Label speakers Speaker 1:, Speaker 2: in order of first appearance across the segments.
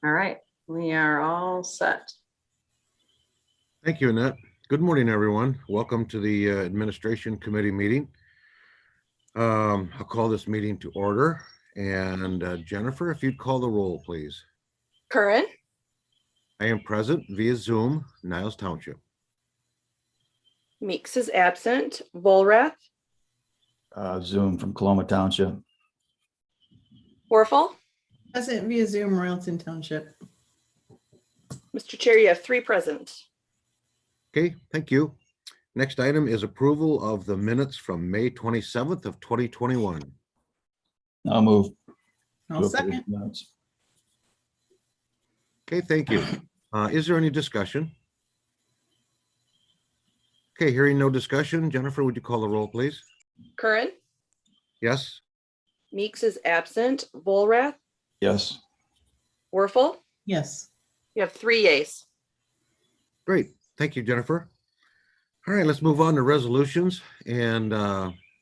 Speaker 1: All right, we are all set.
Speaker 2: Thank you, Annette. Good morning, everyone. Welcome to the Administration Committee meeting. I'll call this meeting to order. And Jennifer, if you'd call the roll, please.
Speaker 3: Curran,
Speaker 2: I am present via Zoom, Niles Township.
Speaker 3: Meeks is absent. Volrath,
Speaker 4: Zoom from Coloma Township.
Speaker 3: Warfel.
Speaker 5: Present via Zoom, Royalton Township.
Speaker 3: Mr. Chair, you have 3 present.
Speaker 2: Okay, thank you. Next item is approval of the minutes from May 27th of 2021.
Speaker 4: I'll move.
Speaker 5: I'll second.
Speaker 2: Okay, thank you. Is there any discussion? Okay, hearing no discussion, Jennifer, would you call the roll, please?
Speaker 3: Curran,
Speaker 2: Yes?
Speaker 3: Meeks is absent. Volrath,
Speaker 4: Yes.
Speaker 3: Warfel.
Speaker 5: Yes.
Speaker 3: You have 3 yeas.
Speaker 2: Great. Thank you, Jennifer. All right, let's move on to resolutions. And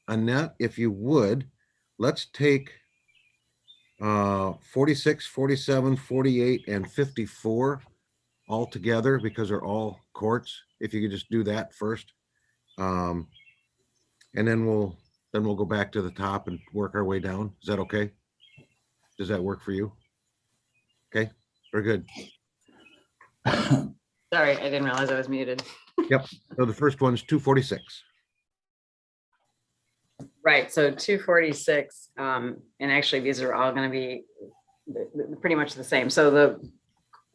Speaker 2: Annette, if you would, let's take 46, 47, 48, and 54 all together because they're all courts. If you could just do that first. And then we'll go back to the top and work our way down. Is that okay? Does that work for you? Okay, very good.
Speaker 1: Sorry, I didn't realize I was muted.
Speaker 2: So the first one's 246.
Speaker 1: Right, so 246, and actually these are all going to be pretty much the same. So the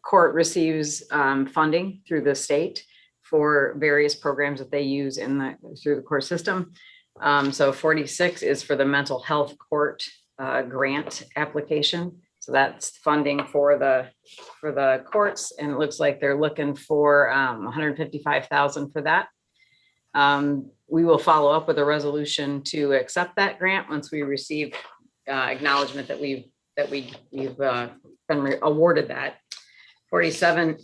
Speaker 1: court receives funding through the state for various programs that they use through the court system. So 46 is for the mental health court grant application. So that's funding for the courts, and it looks like they're looking for $155,000 for that. We will follow up with a resolution to accept that grant once we receive acknowledgement that we've been awarded that. 47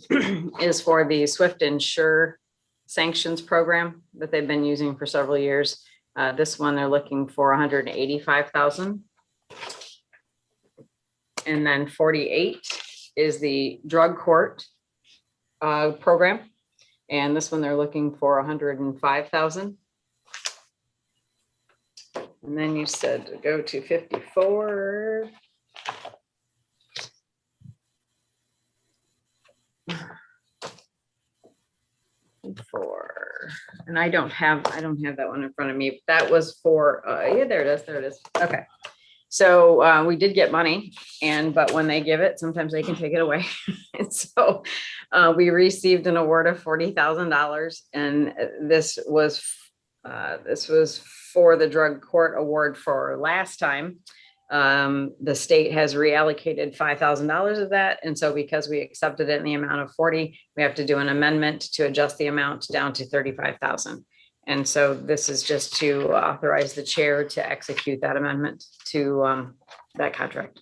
Speaker 1: is for the Swift Insure sanctions program that they've been using for several years. This one they're looking for $185,000. And then 48 is the drug court program. And this one they're looking for $105,000. And then you said to go to 54. And I don't have that one in front of me. That was for yeah, there it is. Okay. So we did get money, but when they give it, sometimes they can take it away. And so we received an award of $40,000, and this was for the drug court award for last time. The state has reallocated $5,000 of that, and so because we accepted it in the amount of 40, we have to do an amendment to adjust the amount down to 35,000. And so this is just to authorize the chair to execute that amendment to that contract.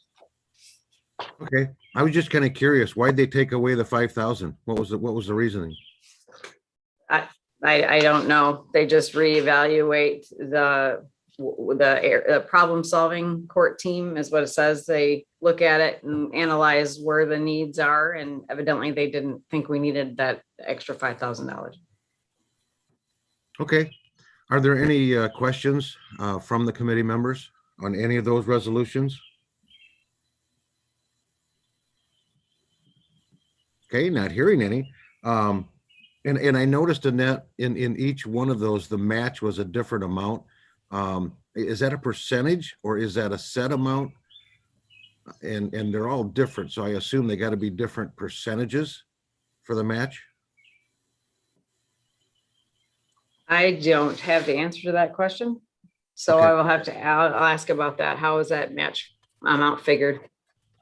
Speaker 2: Okay, I was just kind of curious, why'd they take away the 5,000? What was the reasoning?
Speaker 1: I don't know. They just reevaluate the problem solving court team is what it says. They look at it and analyze where the needs are, and evidently they didn't think we needed that extra $5,000.
Speaker 2: Okay, are there any questions from the committee members on any of those resolutions? Okay, not hearing any. And I noticed, Annette, in each one of those, the match was a different amount. Is that a percentage or is that a set amount? And they're all different, so I assume they got to be different percentages for the match.
Speaker 1: I don't have the answer to that question. So
Speaker 2: Okay.
Speaker 1: I will have to, I'll ask about that. How is that match amount figured?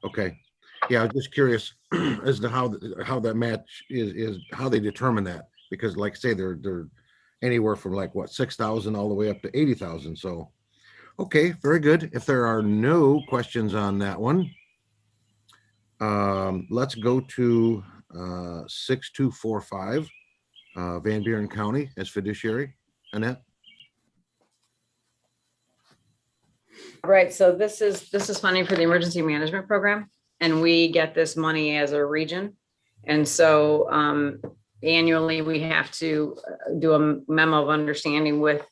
Speaker 2: Okay, yeah, I was just curious as to how that match is how they determine that, because like I say, they're anywhere from like what, 6,000 all the way up to 80,000. So, okay, very good. If there are no questions on that one, let's go to 6245. Van Buren County as fiduciary. Annette?
Speaker 1: Right, so this is funding for the emergency management program. and we get this money as a region. And so annually, we have to do a memo of understanding with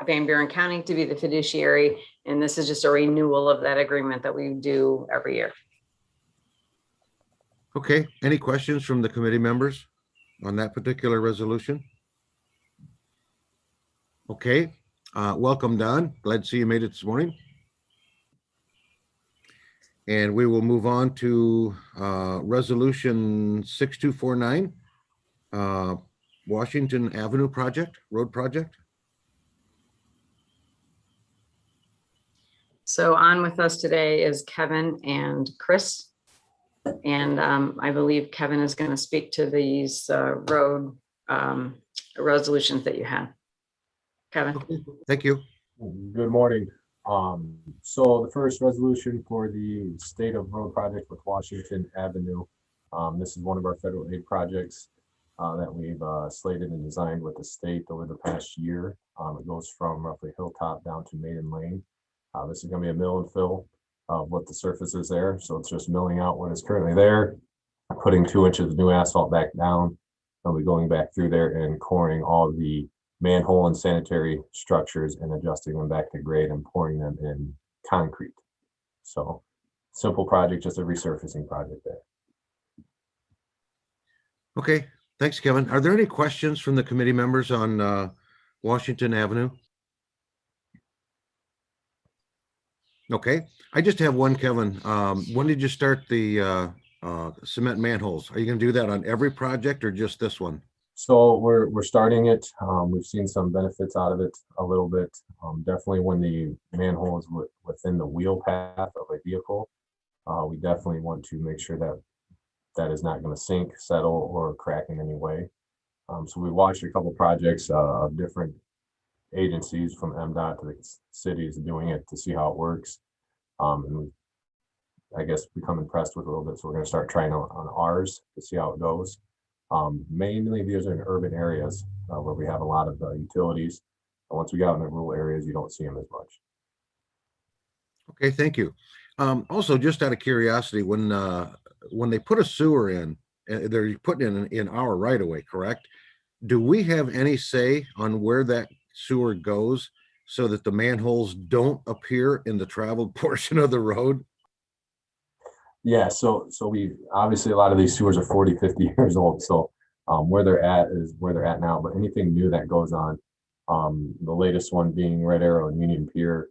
Speaker 1: Van Buren County to be the fiduciary. And this is just a renewal of that agreement that we do every year.
Speaker 2: Okay, any questions from the committee members on that particular resolution? Okay, welcome, Don. Glad to see you made it this morning. And we will move on to resolution 6249, Washington Avenue project, road project.
Speaker 1: So on with us today is Kevin and Chris. And I believe Kevin is going to speak to these road resolutions that you have. Kevin.
Speaker 2: Thank you.
Speaker 6: Good morning. So the first resolution for the state of road project with Washington Avenue. This is one of our federal aid projects that we've slated and designed with the state over the past year. It goes from roughly Hilltop down to Maiden Lane. This is going to be a mill and fill of what the surface is there. So it's just milling out what is currently there, putting 2 inches of new asphalt back down. I'll be going back through there and coring all the manhole and sanitary structures and adjusting them back to grade and pouring them in concrete. So simple project, just a resurfacing project there.
Speaker 2: Okay, thanks, Kevin. Are there any questions from the committee members on Washington Avenue? Okay, I just have one, Kevin. When did you start the cement manholes? Are you gonna do that on every project or just this one?
Speaker 6: So we're starting it. We've seen some benefits out of it a little bit. Definitely when the manhole is within the wheel path of a vehicle, we definitely want to make sure that that is not going to sink, settle, or crack in any way. So we watched a couple projects of different agencies from MDOT to the cities doing it to see how it works. And I guess become impressed with it a little bit. So we're going to start trying on ours to see how it goes. Mainly these are in urban areas where we have a lot of utilities. And once we get out in the rural areas, you don't see them as much.
Speaker 2: Okay, thank you. Also, just out of curiosity, when they put a sewer in, they're putting in our right of way, correct? Do we have any say on where that sewer goes so that the manholes don't appear in the traveled portion of the road?
Speaker 6: Yeah, so we obviously a lot of these sewers are 40, 50 years old. So where they're at is where they're at now. But anything new that goes on, the latest one being Red Arrow and Union Pier,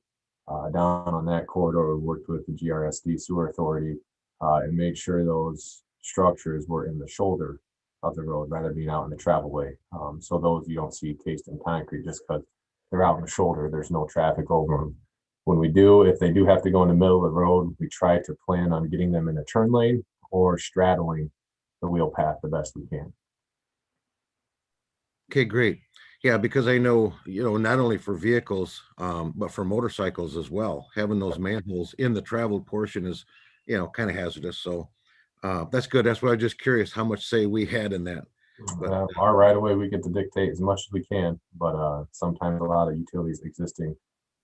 Speaker 6: down on that corridor, we worked with the GRSD Sewer Authority and made sure those structures were in the shoulder of the road rather than being out in the travel way. So those you don't see cased in concrete just because they're out in the shoulder. There's no traffic over them. When we do, if they do have to go in the middle of the road, we try to plan on getting them in a turn lane or straddling the wheel path the best we can.
Speaker 2: Okay, great. Yeah, because I know, not only for vehicles, but for motorcycles as well, having those manholes in the traveled portion is, kind of hazardous. So that's good. That's why I was just curious how much say we had in that. But,
Speaker 6: Our right of way, we get to dictate as much as we can, but sometimes a lot of utilities existing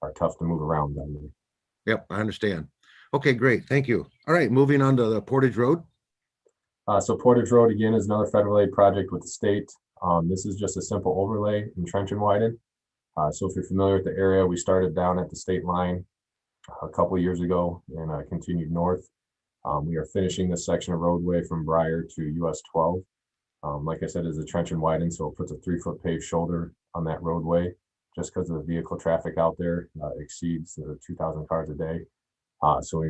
Speaker 6: are tough to move around down there.
Speaker 2: Yep, I understand. Okay, great. Thank you. All right, moving on to the Portage Road.
Speaker 6: So Portage Road again is another federal aid project with the state. This is just a simple overlay and trench and widen. So if you're familiar with the area, we started down at the state line a couple of years ago and continued north. We are finishing this section of roadway from Briar to US 12. Like I said, is a trench and widen, so it puts a 3-foot paved shoulder on that roadway. Just because of the vehicle traffic out there exceeds 2,000 cars a day. So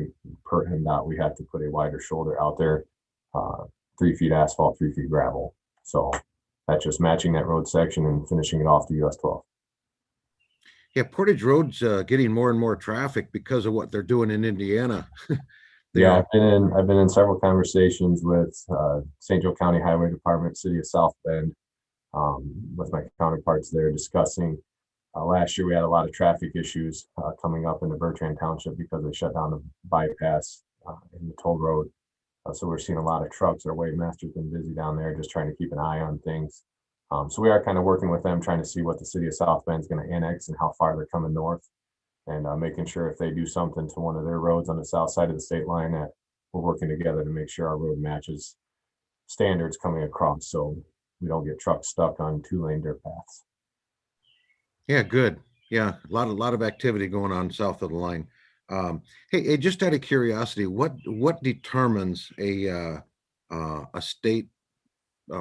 Speaker 6: per MDOT, we had to put a wider shoulder out there, 3 feet asphalt, 3 feet gravel. So that's just matching that road section and finishing it off to US 12.
Speaker 2: Yeah, Portage Road's getting more and more traffic because of what they're doing in Indiana.
Speaker 6: Yeah, I've been in several conversations with St. Joe County Highway Department, City of South Bend, with my counterparts there discussing. Last year, we had a lot of traffic issues coming up in the Bertrand Township because they shut down the bypass in the toll road. So we're seeing a lot of trucks. Our Weightmaster's been busy down there just trying to keep an eye on things. So we are kind of working with them, trying to see what the City of South Bend is going to annex and how far they're coming north. And making sure if they do something to one of their roads on the south side of the state line that we're working together to make sure our road matches standards coming across, so we don't get trucks stuck on 2-lane dirt paths.
Speaker 2: Yeah, good. Yeah, a lot of activity going on south of the line. Hey, just out of curiosity, what determines a state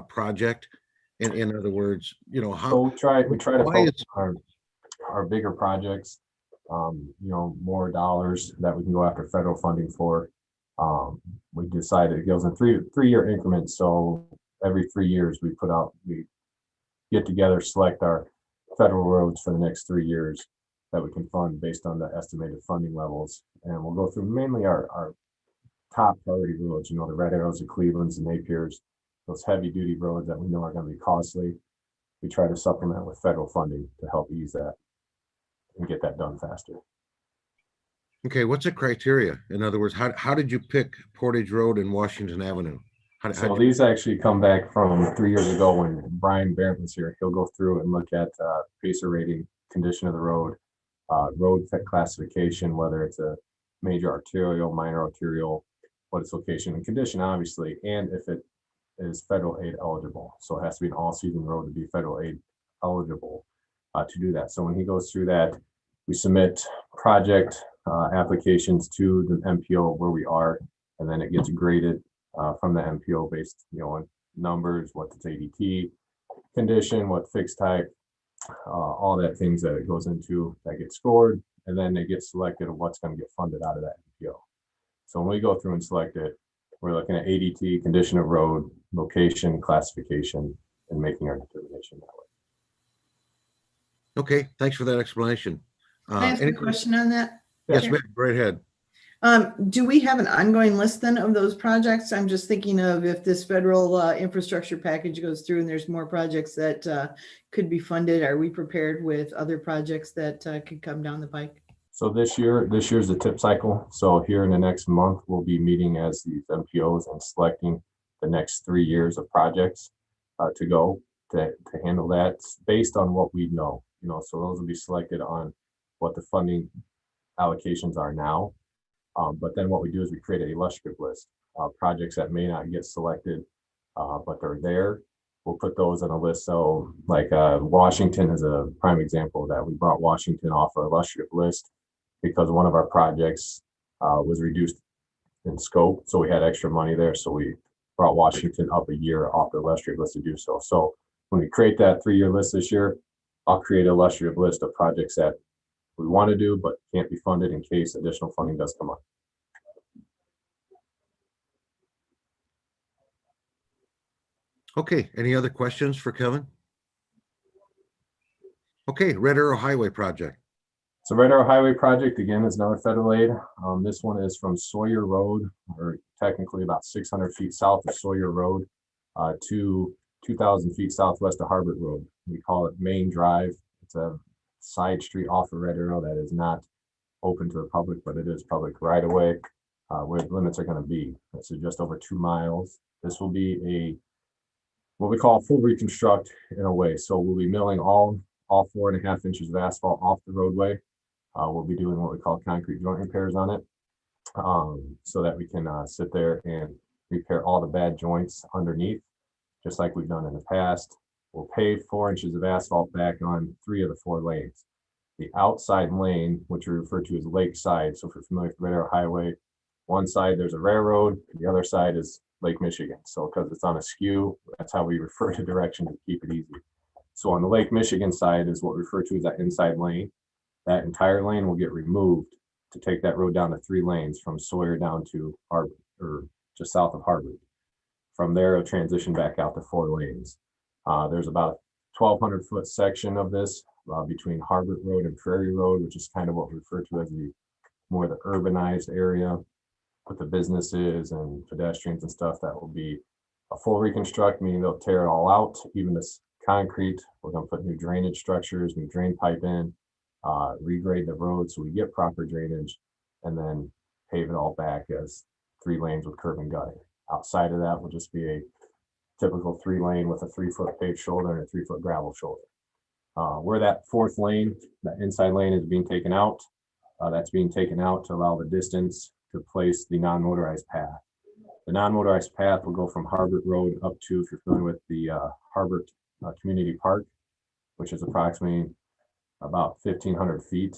Speaker 2: project? In other words, you know,
Speaker 6: So
Speaker 2: how,
Speaker 6: we try to
Speaker 2: why
Speaker 6: focus
Speaker 2: is,
Speaker 6: on our bigger projects, more dollars that we can go after federal funding for. We decided it goes in three-year increments. So every 3 years we get together, select our federal roads for the next 3 years that we can fund based on the estimated funding levels. And we'll go through mainly our top priority roads, the Red Arrows, the Clevelands, the Napiers, those heavy duty roads that we know are going to be costly. We try to supplement with federal funding to help ease that and get that done faster.
Speaker 2: okay, what's the criteria? In other words, how did you pick Portage Road and Washington Avenue?
Speaker 6: So these actually come back from 3 years ago when Brian Barrett was here. He'll go through and look at pacer rating, condition of the road, road classification, whether it's a major arterial, minor arterial, what its location and condition, obviously, and if it is federal aid eligible. So it has to be an all-season road to be federal aid eligible to do that. So when he goes through that, we submit project applications to the MPO where we are, and then it gets graded from the MPO based, on numbers, what its ADT condition, what fixed type, all that things that it goes into that gets scored, and then they get selected of what's going to get funded out of that MPO. So when we go through and select it, we're looking at ADT, condition of road, location, classification, and making our determination that way.
Speaker 2: Okay, thanks for that explanation.
Speaker 5: Can I ask a question on that?
Speaker 2: Yes,
Speaker 5: Chair?
Speaker 2: ma'am, right ahead.
Speaker 5: Do we have an ongoing list then of those projects? I'm just thinking of if this federal infrastructure package goes through and there's more projects that could be funded, are we prepared with other projects that could come down the pike?
Speaker 6: So this year's the tip cycle. So here in the next month, we'll be meeting as these MPOs and selecting the next 3 years of projects to go to handle that based on what we know. So those will be selected on what the funding allocations are now. But then what we do is we create an illustrative list of projects that may not get selected, but they're there. We'll put those on a list. So like Washington is a prime example of that. We brought Washington off our illustrative list because one of our projects was reduced in scope. So we had extra money there. So we brought Washington up a year off the illustrative list to do so. So when we create that 3-year list this year, I'll create an illustrative list of projects that we want to do, but can't be funded in case additional funding does come up.
Speaker 2: Okay, any other questions for Kevin? Okay, Red Arrow Highway Project.
Speaker 6: So Red Arrow Highway Project, again, is another federal aid. This one is from Sawyer Road, or technically about 600 feet south of Sawyer Road to 2,000 feet southwest of Harbert Road. We call it Main Drive. It's a side street off of Red Arrow that is not open to the public, but it is public right away where the limits are going to be. So just over 2 miles. This will be what we call a full reconstruct in a way. So we'll be milling all 4.5 inches of asphalt off the roadway. We'll be doing what we call concrete joint repairs on it so that we can sit there and repair all the bad joints underneath, just like we've done in the past. We'll pave 4 inches of asphalt back on 3 of the 4 lanes. The outside lane, which we refer to as Lakeside. So if you're familiar with Red Arrow Highway, one side there's a railroad, the other side is Lake Michigan. So because it's on a skew, that's how we refer to direction to keep it easy. So on the Lake Michigan side is what we refer to as that inside lane. That entire lane will get removed to take that road down to 3 lanes from Sawyer down to Harbor, or just south of Harvard. From there, it'll transition back out to 4 lanes. There's about a 1,200 foot section of this between Harbert Road and Prairie Road, which is kind of what we refer to as the urbanized area with the businesses and pedestrians and stuff. That will be a full reconstruct, meaning they'll tear it all out, even this concrete. We're going to put new drainage structures, new drain pipe in, regrade the road so we get proper drainage, and then pave it all back as 3 lanes with curb and gutter. Outside of that will just be a typical 3 lane with a 3-foot paved shoulder and a 3-foot gravel shoulder. Where that 4th lane, that inside lane is being taken out, that's being taken out to allow the distance to place the non-motorized path. The non-motorized path will go from Harbert Road up to, if you're familiar with the Harbert Community Park, which is approximately about 1,500 feet.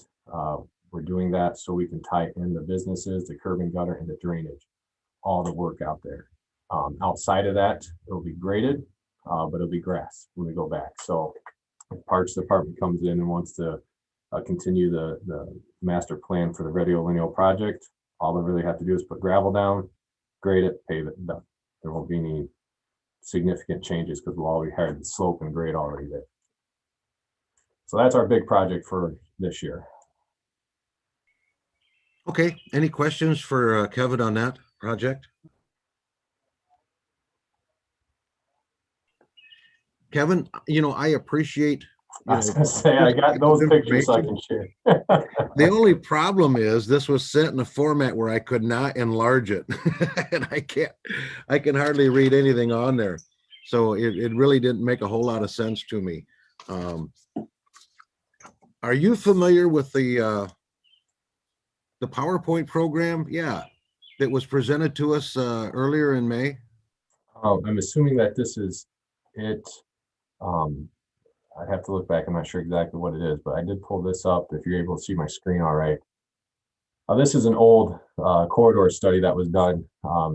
Speaker 6: We're doing that so we can tie in the businesses, the curb and gutter, and the drainage, all the work out there. Outside of that, it'll be graded, but it'll be grass when we go back. So if Parks Department comes in and wants to continue the master plan for the Radio Lineal project, all they really have to do is put gravel down, grade it, pave it, done. There won't be any significant changes because we'll already have the slope and grade already there. So that's our big project for this year.
Speaker 2: Okay, any questions for Kevin on that project? Kevin, I appreciate.
Speaker 6: I was gonna say, I got those pictures so I can share.
Speaker 2: The only problem is this was sent in a format where I could not enlarge it. And I can hardly read anything on there. So it really didn't make a whole lot of sense to me. Are you familiar with the PowerPoint program? Yeah, that was presented to us earlier in May.
Speaker 6: I'm assuming that this is it. I'd have to look back. I'm not sure exactly what it is, but I did pull this up. If you're able to see my screen, all right. This is an old corridor study that was done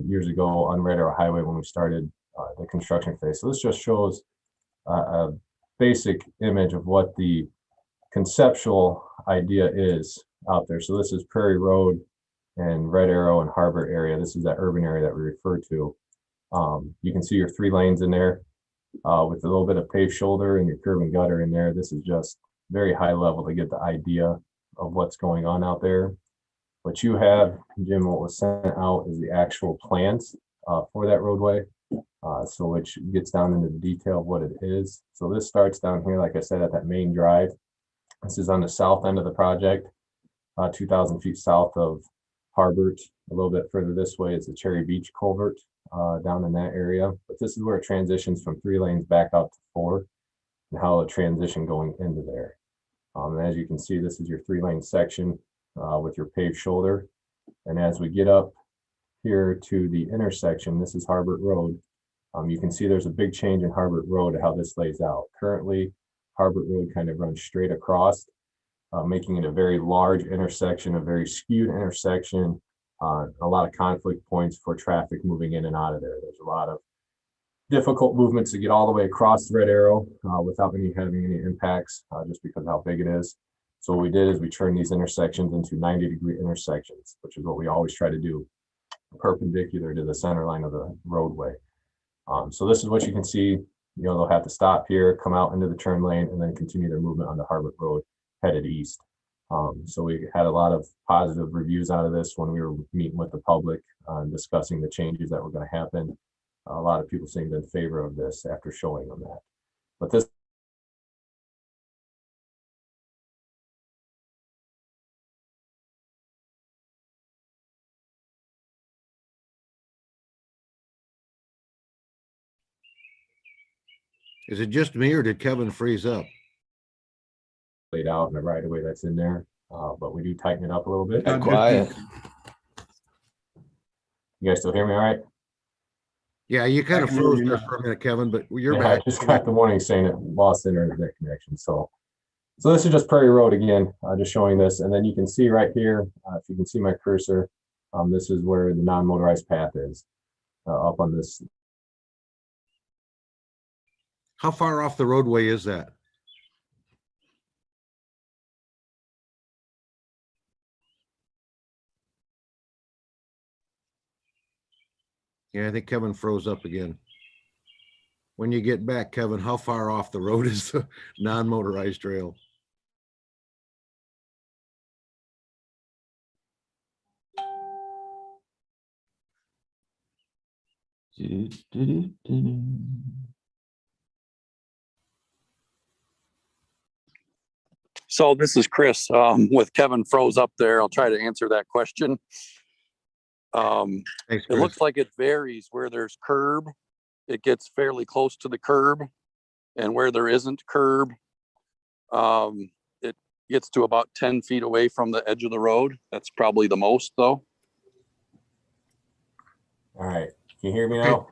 Speaker 6: years ago on Red Arrow Highway when we started the construction phase. So this just shows a basic image of what the conceptual idea is out there. So this is Prairie Road and Red Arrow and Harbor area. This is that urban area that we refer to. You can see your 3 lanes in there with a little bit of paved shoulder and your curb and gutter in there. This is just very high level to get the idea of what's going on out there. What you have, Jim, what was sent out is the actual plans for that roadway. So which gets down into the detail of what it is. So this starts down here, like I said, at that main drive. This is on the south end of the project, 2,000 feet south of Harbert. A little bit further this way is the Cherry Beach culvert down in that area. But this is where it transitions from 3 lanes back out to 4 and how it transition going into there. And as you can see, this is your 3-lane section with your paved shoulder. And as we get up here to the intersection, this is Harbert Road. You can see there's a big change in Harbert Road, how this lays out. Currently, Harbert Road kind of runs straight across, making it a very large intersection, a very skewed intersection, a lot of conflict points for traffic moving in and out of there. There's a lot of difficult movements to get all the way across Red Arrow without having any impacts, just because of how big it is. So what we did is we turned these intersections into 90-degree intersections, which is what we always try to do, perpendicular to the center line of the roadway. So this is what you can see. They'll have to stop here, come out into the turn lane, and then continue their movement on the Harbert Road headed east. So we had a lot of positive reviews out of this when we were meeting with the public, discussing the changes that were going to happen. A lot of people seemed in favor of this after showing them that. But this
Speaker 2: Is it just me or did Kevin freeze up?
Speaker 6: laid out in the right of way that's in there, but we do tighten it up a little bit.
Speaker 4: Got quiet.
Speaker 6: You guys still hear me all right?
Speaker 2: Yeah, you kind of froze there for a minute, Kevin, but you're
Speaker 6: Yeah,
Speaker 2: back.
Speaker 6: I just got the warning saying it lost internet connection. So this is just Prairie Road again, just showing this. And then you can see right here, if you can see my cursor, this is where the non-motorized path is up on this.
Speaker 2: How far off the roadway is that? Yeah, I think Kevin froze up again. When you get back, Kevin, how far off the road is the non-motorized trail?
Speaker 7: So this is Chris, with Kevin froze up there. I'll try to answer that question.
Speaker 2: Thanks,
Speaker 7: It
Speaker 2: Chris.
Speaker 7: looks like it varies where there's curb. It gets fairly close to the curb, and where there isn't curb, it gets to about 10 feet away from the edge of the road. That's probably the most though.
Speaker 6: All right. Can you hear me
Speaker 2: Okay.
Speaker 6: now?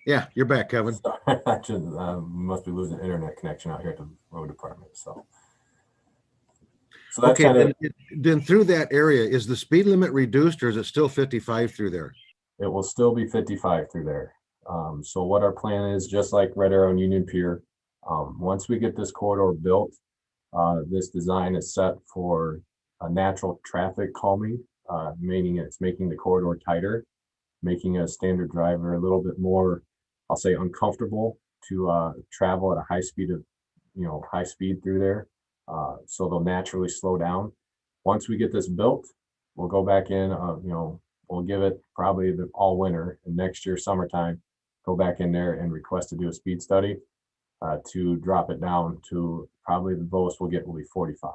Speaker 2: Yeah, you're back, Kevin.
Speaker 6: I should, must be losing internet connection out here at the road department, so. So that's
Speaker 2: Okay,
Speaker 6: kind of,
Speaker 2: then through that area, is the speed limit reduced or is it still 55 through there?
Speaker 6: it will still be 55 through there. So what our plan is, just like Red Arrow and Union Pier, once we get this corridor built, this design is set for a natural traffic calming, meaning it's making the corridor tighter, making a standard driver a little bit more, I'll say, uncomfortable to travel at a high speed of, high speed through there. So they'll naturally slow down. Once we get this built, we'll go back in, we'll give it probably all winter, and next year summertime, go back in there and request to do a speed study to drop it down to probably the lowest we'll get will be 45.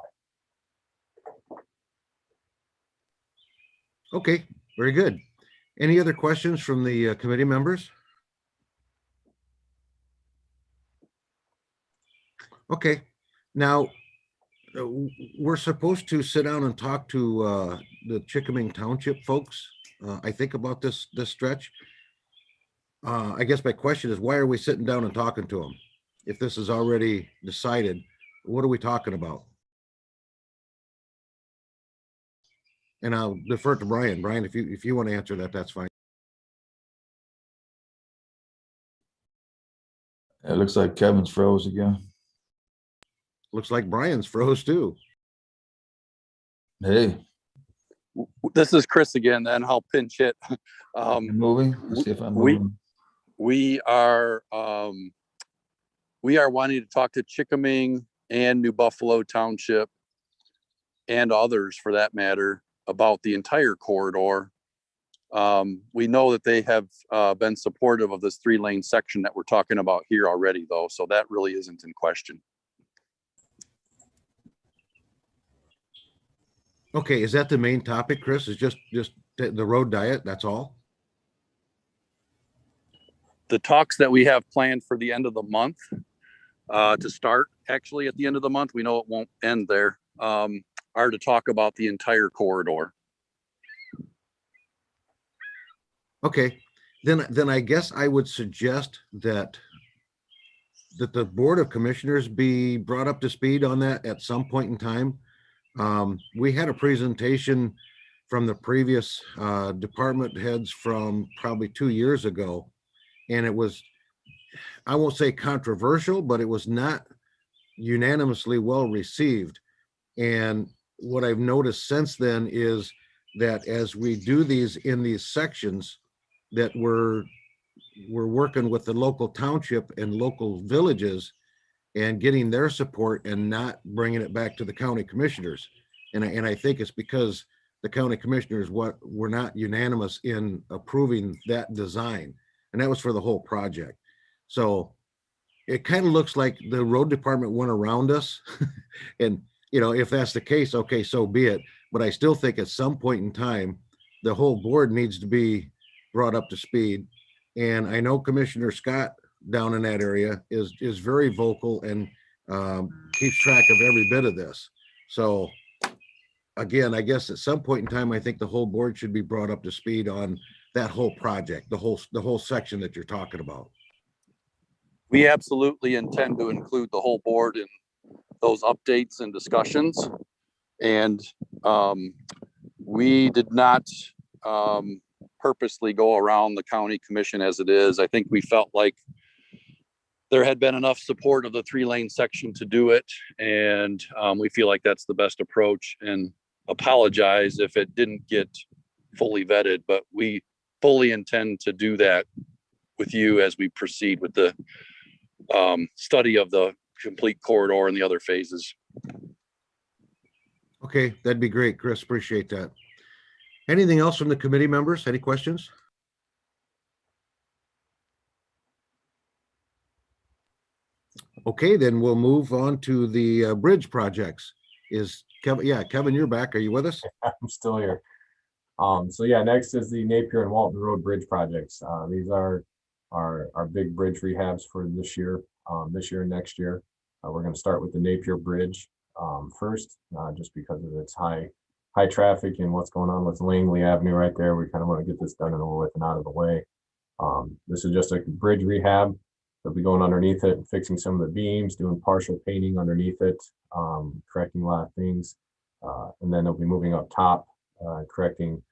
Speaker 2: Okay, very good. Any other questions from the committee members? Okay, now we're supposed to sit down and talk to the Chickaming Township folks. I think about this stretch. I guess my question is, why are we sitting down and talking to them? If this is already decided, what are we talking about? And I'll defer to Brian. Brian, if you want to answer that, that's fine.
Speaker 4: It looks like Kevin's froze again.
Speaker 2: Looks like Brian's froze too.
Speaker 4: Hey,
Speaker 7: This is Chris again, then I'll pinch hit.
Speaker 4: you moving? Let's see if I'm
Speaker 7: we-
Speaker 4: moving.
Speaker 7: We are wanting to talk to Chickaming and New Buffalo Township and others for that matter about the entire corridor. We know that they have been supportive of this 3-lane section that we're talking about here already, though, so that really isn't in question.
Speaker 2: Okay, is that the main topic, Chris? Is just the road diet? That's all?
Speaker 7: The talks that we have planned for the end of the month to start actually at the end of the month, we know it won't end there, are to talk about the entire corridor.
Speaker 2: Okay, then I guess I would suggest that the Board of Commissioners be brought up to speed on that at some point in time. We had a presentation from the previous department heads from probably 2 years ago. And it was, I won't say controversial, but it was not unanimously well received. And what I've noticed since then is that as we do these in these sections, that we're working with the local township and local villages and getting their support and not bringing it back to the county commissioners. And I think it's because the county commissioners were not unanimous in approving that design. And that was for the whole project. So it kind of looks like the road department went around us. And, if that's the case, okay, so be it. But I still think at some point in time, the whole board needs to be brought up to speed. And I know Commissioner Scott down in that area is very vocal and keeps track of every bit of this. So again, I guess at some point in time, I think the whole board should be brought up to speed on that whole project, the whole section that you're talking about.
Speaker 7: We absolutely intend to include the whole board in those updates and discussions. And we did not purposely go around the county commission as it is. I think we felt like there had been enough support of the 3-lane section to do it. And we feel like that's the best approach, and apologize if it didn't get fully vetted, but we fully intend to do that with you as we proceed with the study of the complete corridor and the other phases.
Speaker 2: Okay, that'd be great, Chris. Appreciate that. Anything else from the committee members? Any questions? Okay, then we'll move on to the bridge projects. Is Kevin? Yeah, Kevin, you're back. Are you with us?
Speaker 6: I'm still here. So yeah, next is the Napier and Walton Road Bridge projects. These are our big bridge rehabs for this year and next year. We're going to start with the Napier Bridge first, just because of its high high traffic and what's going on with Langley Avenue right there. We kind of want to get this done and over with and out of the way. This is just a bridge rehab. They'll be going underneath it, fixing some of the beams, doing partial painting underneath it, correcting a lot of things. And then they'll be moving up top, correcting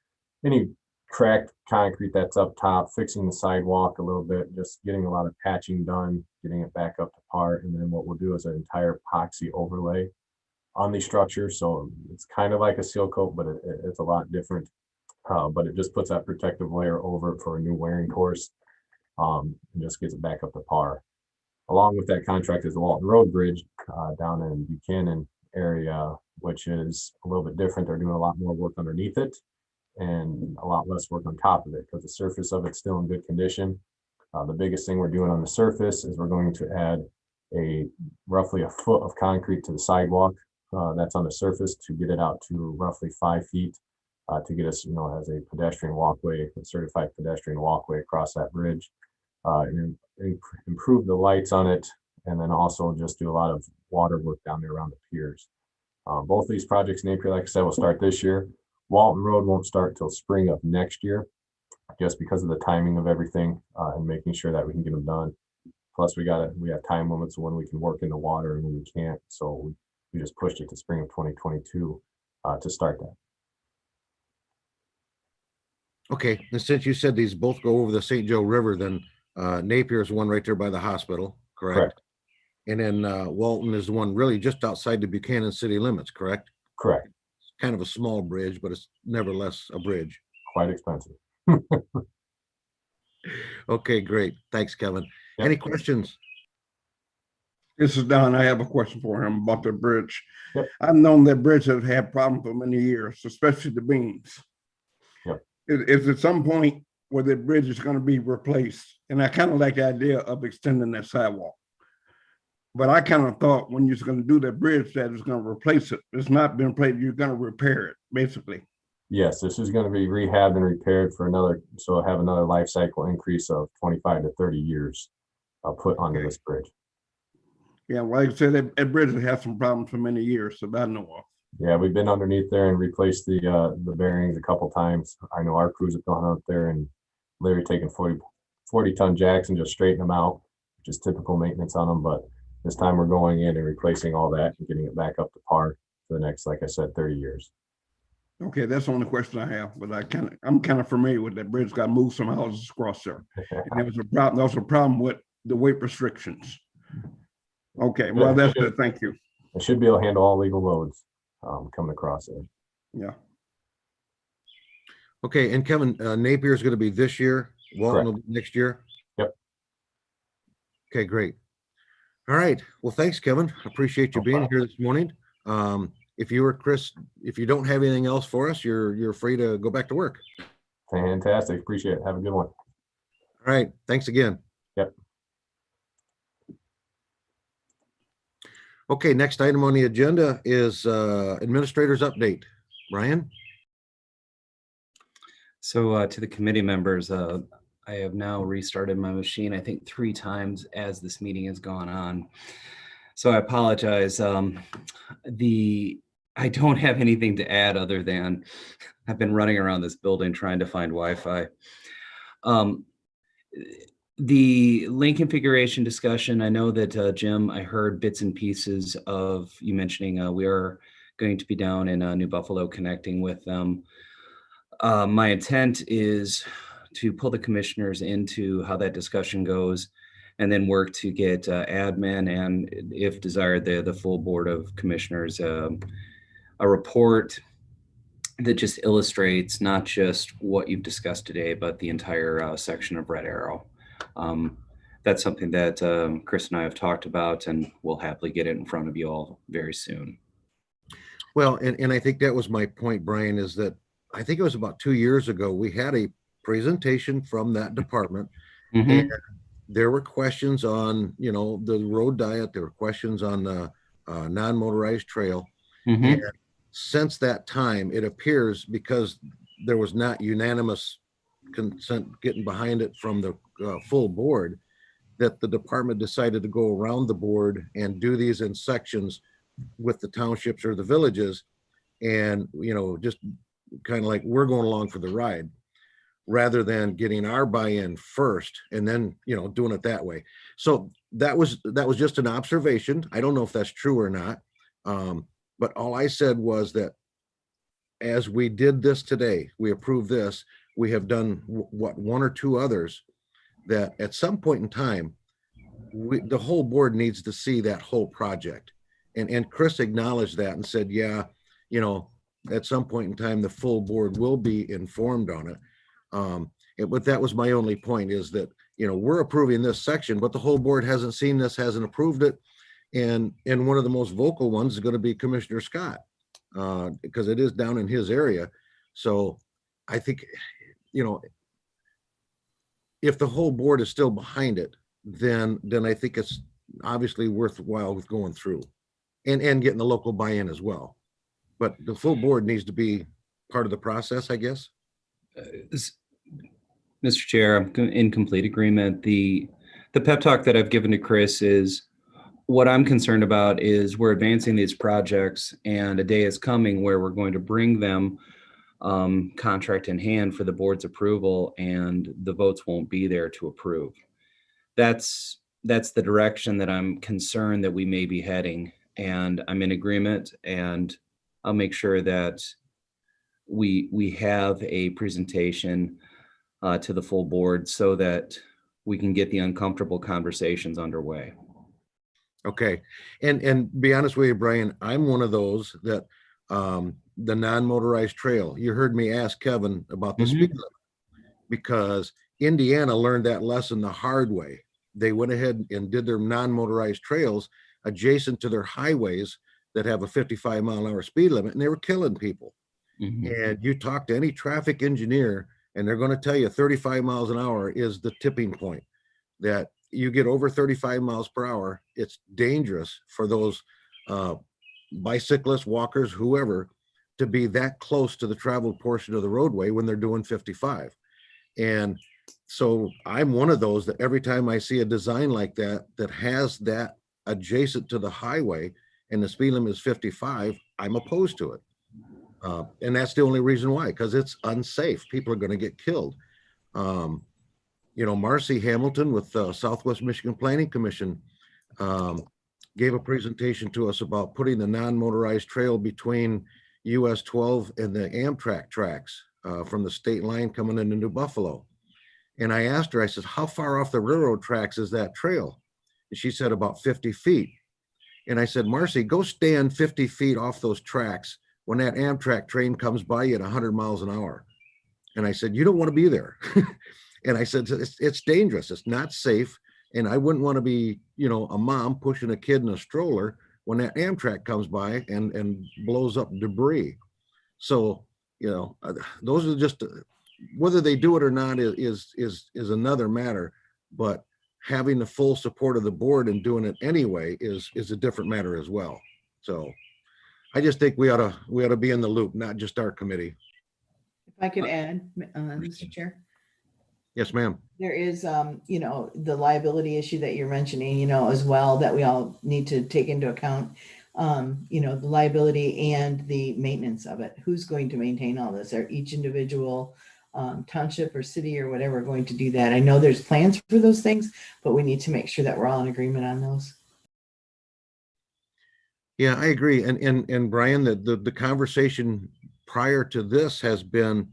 Speaker 6: any cracked concrete that's up top, fixing the sidewalk a little bit, just getting a lot of patching done, getting it back up to par. And then what we'll do is an entire epoxy overlay on these structures. So it's kind of like a seal coat, but it's a lot different. But it just puts that protective layer over it for a new wearing course. And just gets it back up to par. Along with that contract is the Walton Road Bridge down in Buchanan area, which is a little bit different. They're doing a lot more work underneath it and a lot less work on top of it because the surface of it's still in good condition. The biggest thing we're doing on the surface is we're going to add roughly a foot of concrete to the sidewalk that's on the surface to get it out to roughly 5 feet to get us, as a pedestrian walkway, a certified pedestrian walkway across that bridge, and improve the lights on it, and then also just do a lot of water work down there around the piers. Both these projects, Napier, like I said, will start this year. Walton Road won't start till spring of next year, just because of the timing of everything and making sure that we can get them done. Plus, we have time limits when we can work in the water and when we can't. So we just pushed it to spring of 2022 to start that.
Speaker 2: Okay, and since you said these both go over the St. Joe River, then Napier is one right there by the hospital, correct?
Speaker 6: Correct.
Speaker 2: And then Walton is the one really just outside the Buchanan city limits, correct?
Speaker 6: Correct.
Speaker 2: It's kind of a small bridge, but it's nevertheless a bridge.
Speaker 6: Quite expensive.
Speaker 2: Okay, great. Thanks, Kevin.
Speaker 6: Yep.
Speaker 2: Any questions?
Speaker 8: This is Don. I have a question for him about the bridge.
Speaker 6: Yep.
Speaker 8: I've known that bridge has had problems for many years, especially the beams.
Speaker 6: Yep.
Speaker 8: Is at some point where the bridge is going to be replaced, and I kind of like the idea of extending that sidewalk. But I kind of thought when you're going to do that bridge that it's going to replace it. It's not been replaced. You're going to repair it, basically.
Speaker 6: Yes, this is going to be rehabbed and repaired for so have another life cycle increase of 25 to 30 years put onto this bridge.
Speaker 8: Yeah, well, like I said, that bridge has had some problems for many years, so that I know of.
Speaker 6: Yeah, we've been underneath there and replaced the bearings a couple times. I know our crews have gone out there and literally taken 40-ton jacks and just straighten them out, which is typical maintenance on them. But this time we're going in and replacing all that and getting it back up to par for the next, like I said, 30 years.
Speaker 8: Okay, that's the only question I have, but I'm kind of familiar with that bridge. Got to move some houses across there. And there was a problem. There was a problem with the weight restrictions. Okay, well, that's it. Thank you.
Speaker 6: It should be able to handle all legal loads coming across it.
Speaker 8: Yeah.
Speaker 2: Okay, and Kevin, Napier is going to be this year. Walton will be next year.
Speaker 6: Yep.
Speaker 2: Okay, great. All right. Well, thanks, Kevin. Appreciate you
Speaker 6: No
Speaker 2: being
Speaker 6: problem.
Speaker 2: here this morning. If you or Chris, if you don't have anything else for us, you're free to go back to work.
Speaker 6: Fantastic. Appreciate it. Have a good one.
Speaker 2: All right. Thanks again.
Speaker 6: Yep.
Speaker 2: Okay, next item on the agenda is administrator's update. Brian?
Speaker 9: So to the committee members, I have now restarted my machine, I think 3 times as this meeting has gone on. So I apologize. I don't have anything to add other than I've been running around this building trying to find Wi-Fi. The link configuration discussion, I know that Jim, I heard bits and pieces of you mentioning we are going to be down in New Buffalo connecting with them. My intent is to pull the commissioners into how that discussion goes and then work to get admin and, if desired, the full board of commissioners a report that just illustrates not just what you've discussed today, but the entire section of Red Arrow. That's something that Chris and I have talked about, and we'll happily get it in front of you all very soon.
Speaker 2: Well, and I think that was my point, Brian, is that I think it was about 2 years ago, we had a presentation from that department.
Speaker 9: Mm-hmm.
Speaker 2: And there were questions on, the road diet. There were questions on the non-motorized trail.
Speaker 9: Mm-hmm.
Speaker 2: And since that time, it appears, because there was not unanimous consent getting behind it from the full board, that the department decided to go around the board and do these in sections with the townships or the villages. and, just kind of like we're going along for the ride rather than getting our buy-in first and then, doing it that way. So that was just an observation. I don't know if that's true or not. But all I said was that as we did this today, we approved this, we have done one or two others that at some point in time, the whole board needs to see that whole project. And Chris acknowledged that and said, yeah, at some point in time, the full board will be informed on it. But that was my only point, is that, we're approving this section, but the whole board hasn't seen this, hasn't approved it. And one of the most vocal ones is going to be Commissioner Scott, because it is down in his area. So I think, if the whole board is still behind it, then I think it's obviously worthwhile with going through and getting the local buy-in as well. But the full board needs to be part of the process, I guess.
Speaker 9: Mr. Chair, I'm in complete agreement. The pep talk that I've given to Chris is, what I'm concerned about is we're advancing these projects and a day is coming where we're going to bring them contract in hand for the board's approval, and the votes won't be there to approve. That's the direction that I'm concerned that we may be heading, and I'm in agreement, and I'll make sure that we have a presentation to the full board so that we can get the uncomfortable conversations underway.
Speaker 2: Okay. And be honest with you, Brian, I'm one of those that the non-motorized trail, you heard me ask Kevin about the speed limit, because Indiana learned that lesson the hard way. They went ahead and did their non-motorized trails adjacent to their highways that have a 55-mile-an-hour speed limit, and they were killing people. And you talk to any traffic engineer, and they're going to tell you 35 miles an hour is the tipping point. That you get over 35 miles per hour, it's dangerous for those bicyclists, walkers, whoever, to be that close to the traveled portion of the roadway when they're doing 55. And so I'm one of those that every time I see a design like that, that has that adjacent to the highway and the speed limit is 55, I'm opposed to it. And that's the only reason why, because it's unsafe. People are going to get killed. Marcy Hamilton with Southwest Michigan Planning Commission gave a presentation to us about putting the non-motorized trail between US 12 and the Amtrak tracks from the state line coming into New Buffalo. And I asked her, I said, how far off the railroad tracks is that trail? And she said about 50 feet. And I said, Marcy, go stand 50 feet off those tracks when that Amtrak train comes by you at 100 miles an hour. And I said, you don't want to be there. And I said, it's dangerous. It's not safe. And I wouldn't want to be, a mom pushing a kid in a stroller when that Amtrak comes by and blows up debris. So, those are just, whether they do it or not is another matter. But having the full support of the board and doing it anyway is a different matter as well. So I just think we ought to be in the loop, not just our committee.
Speaker 5: If I could add, Mr. Chair.
Speaker 2: Yes, ma'am.
Speaker 5: There is, the liability issue that you're mentioning, as well, that we all need to take into account, the liability and the maintenance of it. Who's going to maintain all this? Are each individual township or city or whatever going to do that? I know there's plans for those things, but we need to make sure that we're all in agreement on those.
Speaker 2: Yeah, I agree. And Brian, the conversation prior to this has been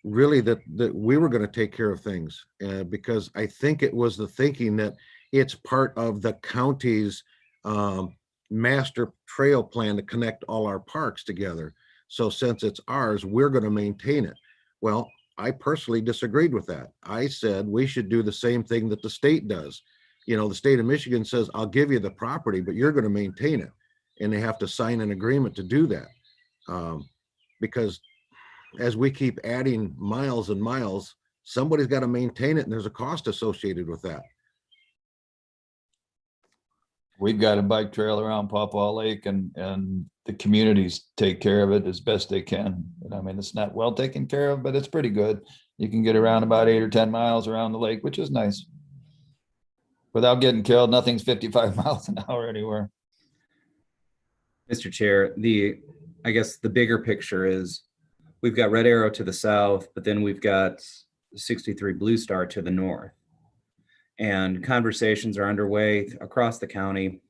Speaker 2: really that we were going to take care of things because I think it was the thinking that it's part of the county's master trail plan to connect all our parks together. So since it's ours, we're going to maintain it. Well, I personally disagreed with that. I said we should do the same thing that the state does. The state of Michigan says, I'll give you the property, but you're going to maintain it. And they have to sign an agreement to do that. Because as we keep adding miles and miles, somebody's got to maintain it, and there's a cost associated with that.
Speaker 4: We've got a bike trail around Pawpaw Lake, and the communities take care of it as best they can. And I mean, it's not well taken care of, but it's pretty good. You can get around about 8 or 10 miles around the lake, which is nice. Without getting killed. Nothing's 55 miles an hour anywhere.
Speaker 9: Mr. Chair, I guess the bigger picture is we've got Red Arrow to the south, but then we've got 63 Blue Star to the north. And conversations are underway across the county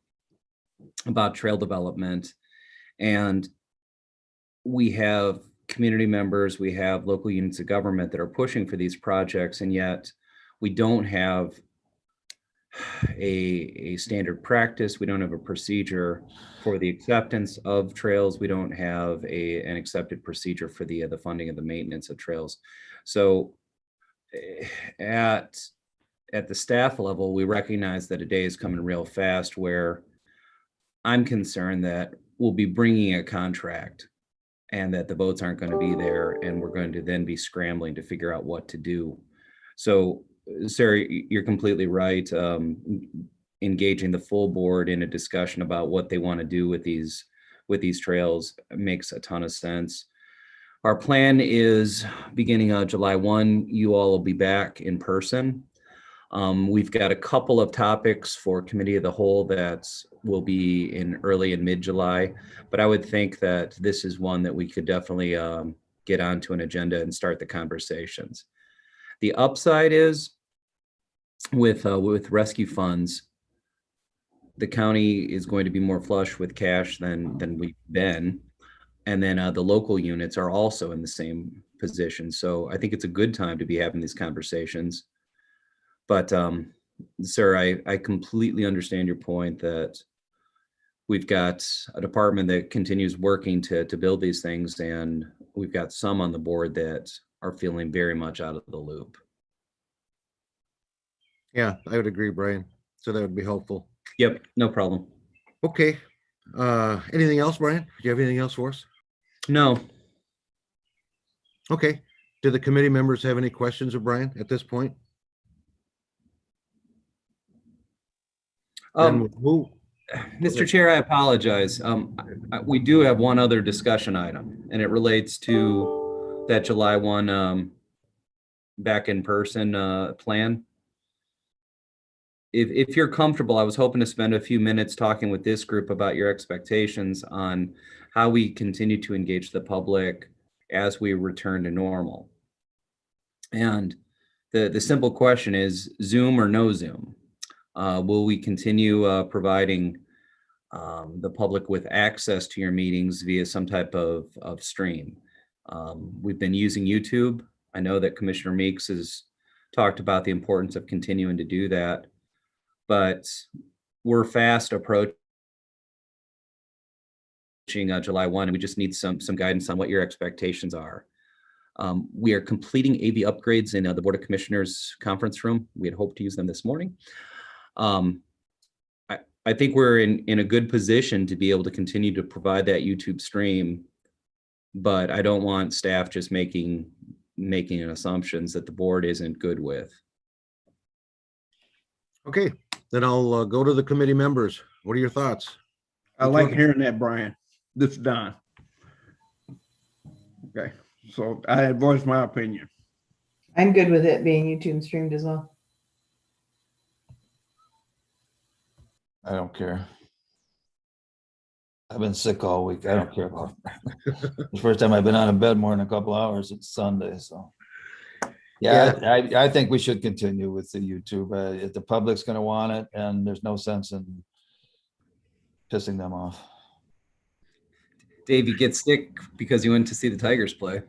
Speaker 9: about trail development. And we have community members, we have local units of government that are pushing for these projects, and yet we don't have a standard practice. We don't have a procedure for the acceptance of trails. We don't have an accepted procedure for the funding of the maintenance of trails. So at the staff level, we recognize that a day is coming real fast where I'm concerned that we'll be bringing a contract and that the votes aren't going to be there, and we're going to then be scrambling to figure out what to do. So, Sarah, you're completely right. Engaging the full board in a discussion about what they want to do with these trails makes a ton of sense. Our plan is beginning July 1, you all will be back in person. We've got a couple of topics for committee of the whole that will be in early and mid-July, but I would think that this is one that we could definitely get onto an agenda and start the conversations. The upside is with rescue funds, the county is going to be more flush with cash than we've been. And then the local units are also in the same position. So I think it's a good time to be having these conversations. But sir, I completely understand your point that we've got a department that continues working to build these things, and we've got some on the board that are feeling very much out of the loop.
Speaker 2: Yeah, I would agree, Brian. So that would be helpful.
Speaker 9: Yep, no problem.
Speaker 2: Okay. Anything else, Brian? Do you have anything else for us?
Speaker 9: No.
Speaker 2: Okay. Do the committee members have any questions of Brian at this point? Then we'll
Speaker 9: Mr. Chair, I apologize. We do have one other discussion item, and it relates to that July 1 back in person plan. If you're comfortable, I was hoping to spend a few minutes talking with this group about your expectations on how we continue to engage the public as we return to normal. And the simple question is Zoom or no Zoom? Will we continue providing the public with access to your meetings via some type of stream? We've been using YouTube. I know that Commissioner Meeks has talked about the importance of continuing to do that, but we're fast approaching July 1, and we just need some guidance on what your expectations are. We are completing AV upgrades in the Board of Commissioners conference room. We had hoped to use them this morning. I think we're in a good position to be able to continue to provide that YouTube stream, but I don't want staff just making assumptions that the board isn't good with.
Speaker 2: Okay, then I'll go to the committee members. What are your thoughts?
Speaker 8: I like hearing that, Brian. This is Don. Okay, so I had voiced my opinion.
Speaker 5: I'm good with it being YouTube streamed as well.
Speaker 4: I don't care. I've been sick all week. I don't care about it. The first time I've been out of bed more than a couple hours. It's Sunday, so. Yeah, I think we should continue with the YouTube. If the public's gonna want it, and there's no sense in pissing them off.
Speaker 9: Dave, you get sick because you went to see the Tigers play.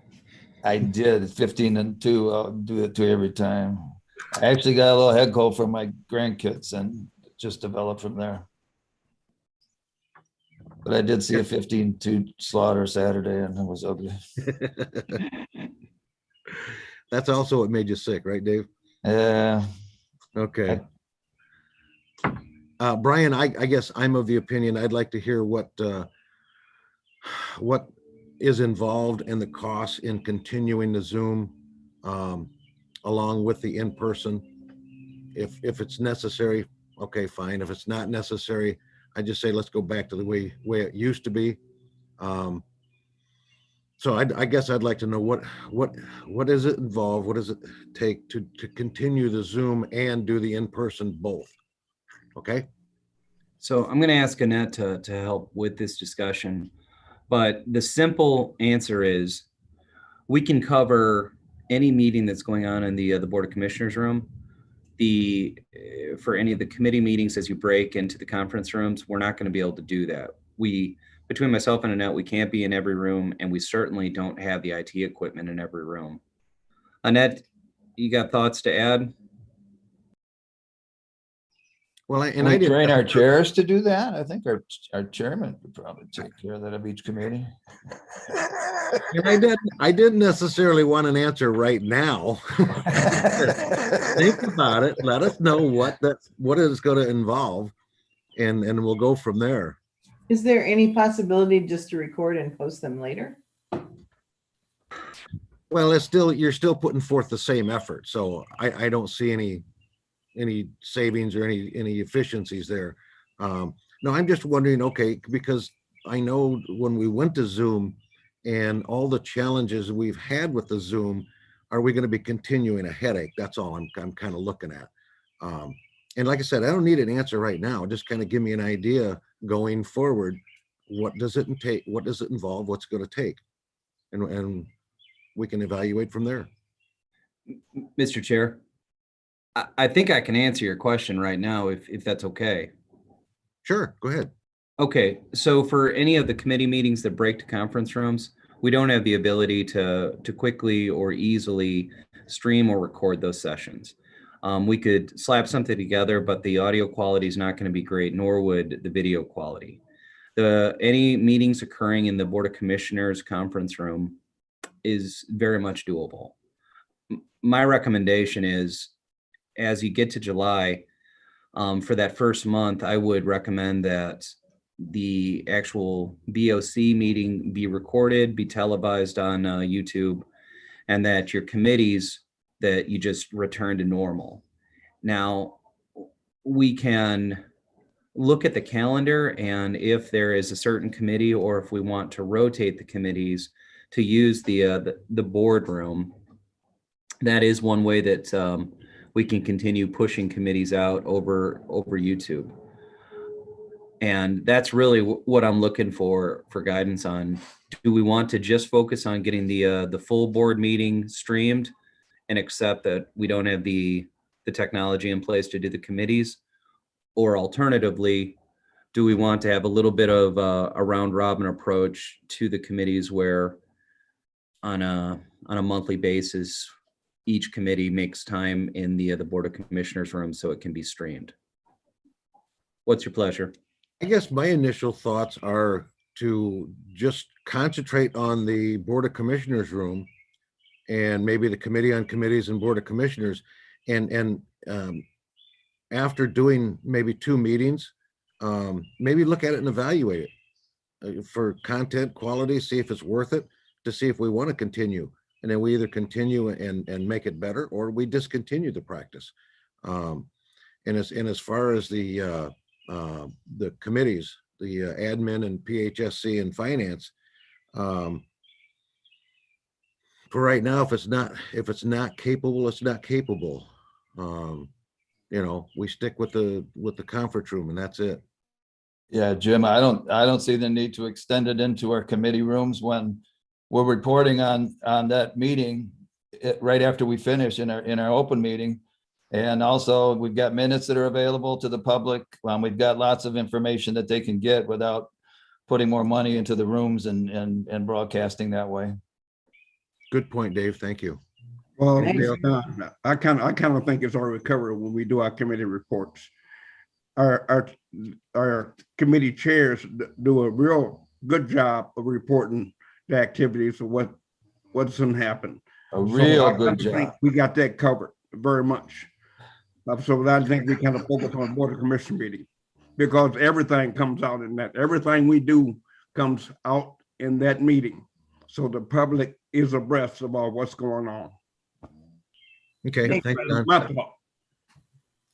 Speaker 4: I did 15-2. I'll do it to you every time. I actually got a little head cold from my grandkids and just developed from there. But I did see a 15-2 slaughter Saturday, and it was ugly.
Speaker 2: That's also what made you sick, right, Dave?
Speaker 4: Yeah.
Speaker 2: Okay. Brian, I guess I'm of the opinion I'd like to hear what is involved and the costs in continuing the Zoom along with the in-person. If it's necessary, okay, fine. If it's not necessary, I just say let's go back to the way it used to be. So I guess I'd like to know what is it involved? What does it take to continue the Zoom and do the in-person both? Okay.
Speaker 9: So I'm going to ask Annette to help with this discussion. But the simple answer is we can cover any meeting that's going on in the Board of Commissioners room. For any of the committee meetings, as you break into the conference rooms, we're not going to be able to do that. Between myself and Annette, we can't be in every room, and we certainly don't have the IT equipment in every room. Annette, you got thoughts to add?
Speaker 2: Well,
Speaker 4: Can we train our chairs to do that? I think our chairman could probably take care of that of each committee.
Speaker 2: And I didn't necessarily want an answer right now. Think about it. Let us know what it's going to involve, and we'll go from there.
Speaker 5: Is there any possibility just to record and post them later?
Speaker 2: Well, you're still putting forth the same effort, so I don't see any savings or any efficiencies there. No, I'm just wondering, okay, because I know when we went to Zoom and all the challenges we've had with the Zoom, are we going to be continuing a headache? That's all I'm kind of looking at. And like I said, I don't need an answer right now. Just kind of give me an idea going forward. What does it take? What does it involve? What's it going to take? And we can evaluate from there.
Speaker 9: Mr. Chair, I think I can answer your question right now, if that's okay.
Speaker 2: Sure, go ahead.
Speaker 9: Okay, so for any of the committee meetings that break to conference rooms, we don't have the ability to quickly or easily stream or record those sessions. We could slap something together, but the audio quality is not going to be great, nor would the video quality. Any meetings occurring in the Board of Commissioners conference room is very much doable. My recommendation is, as you get to July, for that first month, I would recommend that the actual BOC meeting be recorded, be televised on YouTube, and that your committees that you just return to normal. Now, we can look at the calendar, and if there is a certain committee, or if we want to rotate the committees to use the boardroom, that is one way that we can continue pushing committees out over YouTube. And that's really what I'm looking for guidance on. Do we want to just focus on getting the full board meeting streamed and accept that we don't have the technology in place to do the committees? Or alternatively, do we want to have a little bit of a round robin approach to the committees where on a monthly basis, each committee makes time in the Board of Commissioners room so it can be streamed? What's your pleasure?
Speaker 2: I guess my initial thoughts are to just concentrate on the Board of Commissioners room and maybe the Committee on Committees and Board of Commissioners. And after doing maybe 2 meetings, maybe look at it and evaluate it for content quality, see if it's worth it, to see if we want to continue. And then we either continue and make it better, or we discontinue the practice. And as far as the committees, the admin and PHSC and finance, for right now, if it's not capable, it's not capable. We stick with the conference room, and that's it.
Speaker 4: Yeah, Jim, I don't see the need to extend it into our committee rooms when we're reporting on that meeting right after we finish in our open meeting. And also we've got minutes that are available to the public. We've got lots of information that they can get without putting more money into the rooms and broadcasting that way.
Speaker 2: Good point, Dave. Thank you.
Speaker 8: Well,
Speaker 5: Thanks.
Speaker 8: I kind of think it's already covered when we do our committee reports. Our committee chairs do a real good job of reporting the activities of what's going to happen.
Speaker 4: A real
Speaker 8: I
Speaker 4: good
Speaker 8: think
Speaker 4: job.
Speaker 8: we got that covered very much. So I think we kind of focus on Board of Commission meeting, because everything comes out in that. Everything we do comes out in that meeting. So the public is abreast about what's going on.
Speaker 2: Okay, thanks, Don.
Speaker 8: My thought.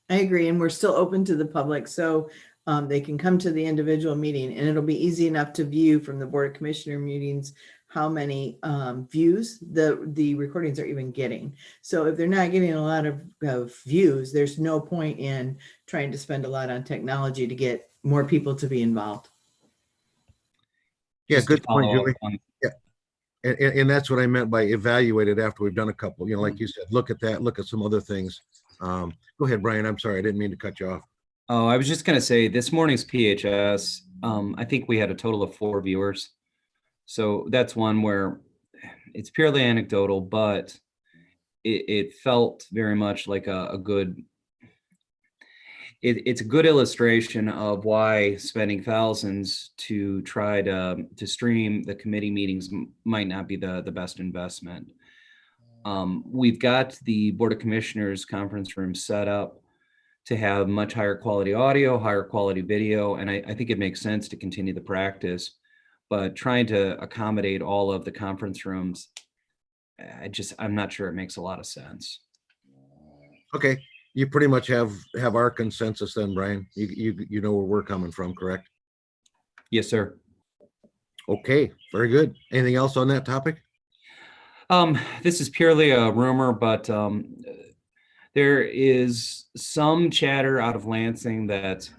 Speaker 5: I agree, and we're still open to the public, so they can come to the individual meeting, and it'll be easy enough to view from the Board of Commissioner meetings how many views the recordings are even getting. So if they're not getting a lot of views, there's no point in trying to spend a lot on technology to get more people to be involved.
Speaker 2: Yeah,
Speaker 9: just to
Speaker 2: good point,
Speaker 9: follow up
Speaker 2: Julie.
Speaker 9: on-
Speaker 2: And that's what I meant by evaluated after we've done a couple,
Speaker 9: Mm-hmm.
Speaker 2: like you said, look at that, look at some other things. Go ahead, Brian. I'm sorry. I didn't mean to cut you off.
Speaker 9: Oh, I was just gonna say this morning's PHS, I think we had a total of 4 viewers. So that's one where it's purely anecdotal, but it felt very much like a good, it's a good illustration of why spending thousands to try to stream the committee meetings might not be the best investment. We've got the Board of Commissioners conference room set up to have much higher quality audio, higher quality video, and I think it makes sense to continue the practice. But trying to accommodate all of the conference rooms, I'm not sure it makes a lot of sense.
Speaker 2: Okay, you pretty much have our consensus then, Brian. You know where we're coming from, correct?
Speaker 9: Yes, sir.
Speaker 2: Okay, very good. Anything else on that topic?
Speaker 9: This is purely a rumor, but there is some chatter out of Lansing that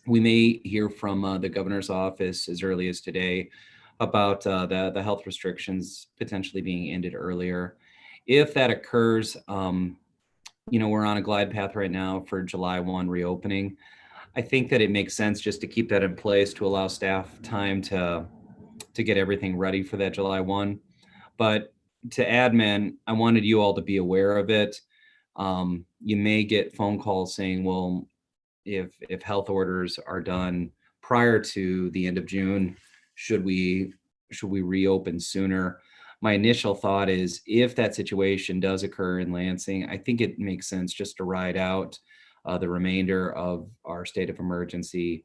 Speaker 9: we may hear from the governor's office as early as today about the health restrictions potentially being ended earlier. If that occurs, we're on a glide path right now for July 1 reopening. I think that it makes sense just to keep that in place to allow staff time to get everything ready for that July 1. But to admin, I wanted you all to be aware of it. You may get phone calls saying, well, if health orders are done prior to the end of June, should we reopen sooner? My initial thought is if that situation does occur in Lansing, I think it makes sense just to ride out the remainder of our state of emergency.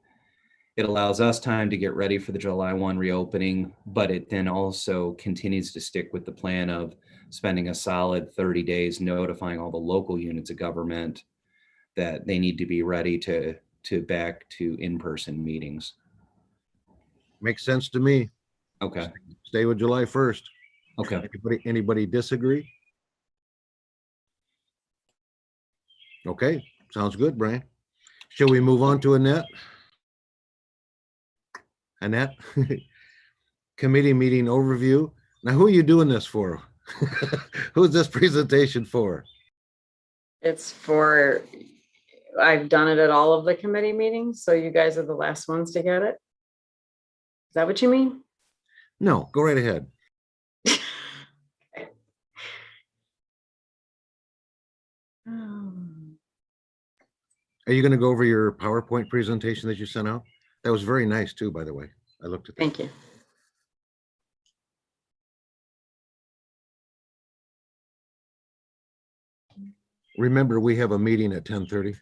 Speaker 9: It allows us time to get ready for the July 1 reopening, but it then also continues to stick with the plan of spending a solid 30 days notifying all the local units of government that they need to be ready to back to in-person meetings.
Speaker 2: Makes sense to me.
Speaker 9: Okay.
Speaker 2: Stay with July 1st.
Speaker 9: Okay.
Speaker 2: Anybody disagree? Okay, sounds good, Brian. Shall we move on to Annette? Annette, committee meeting overview. Now, who are you doing this for? Who's this presentation for?
Speaker 1: It's for, I've done it at all of the committee meetings, so you guys are the last ones to get it. Is that what you mean?
Speaker 2: No, go right ahead. Are you going to go over your PowerPoint presentation that you sent out? That was very nice too, by the way. I looked at that.
Speaker 1: Thank you.
Speaker 2: Remember, we have a meeting at 10:30.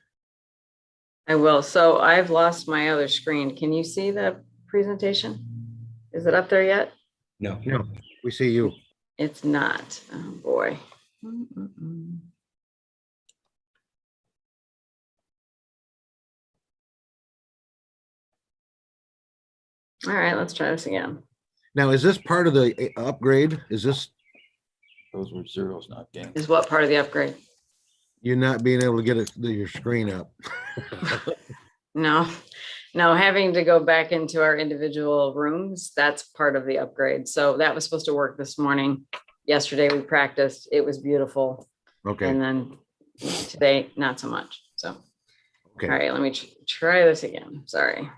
Speaker 1: I will. So I've lost my other screen. Can you see the presentation? Is it up there yet?
Speaker 9: No.
Speaker 2: No, we see you.
Speaker 1: It's not. Oh, boy. All right, let's try this again.
Speaker 2: Now, is this part of the upgrade? Is this
Speaker 4: Those were zeros, not gains.
Speaker 1: Is what part of the upgrade?
Speaker 2: you not being able to get your screen up?
Speaker 1: No, having to go back into our individual rooms, that's part of the upgrade. So that was supposed to work this morning. Yesterday we practiced, it was beautiful.
Speaker 2: Okay,
Speaker 1: And then today, not so much. So, all
Speaker 2: okay.
Speaker 1: right, let me try this again. Sorry.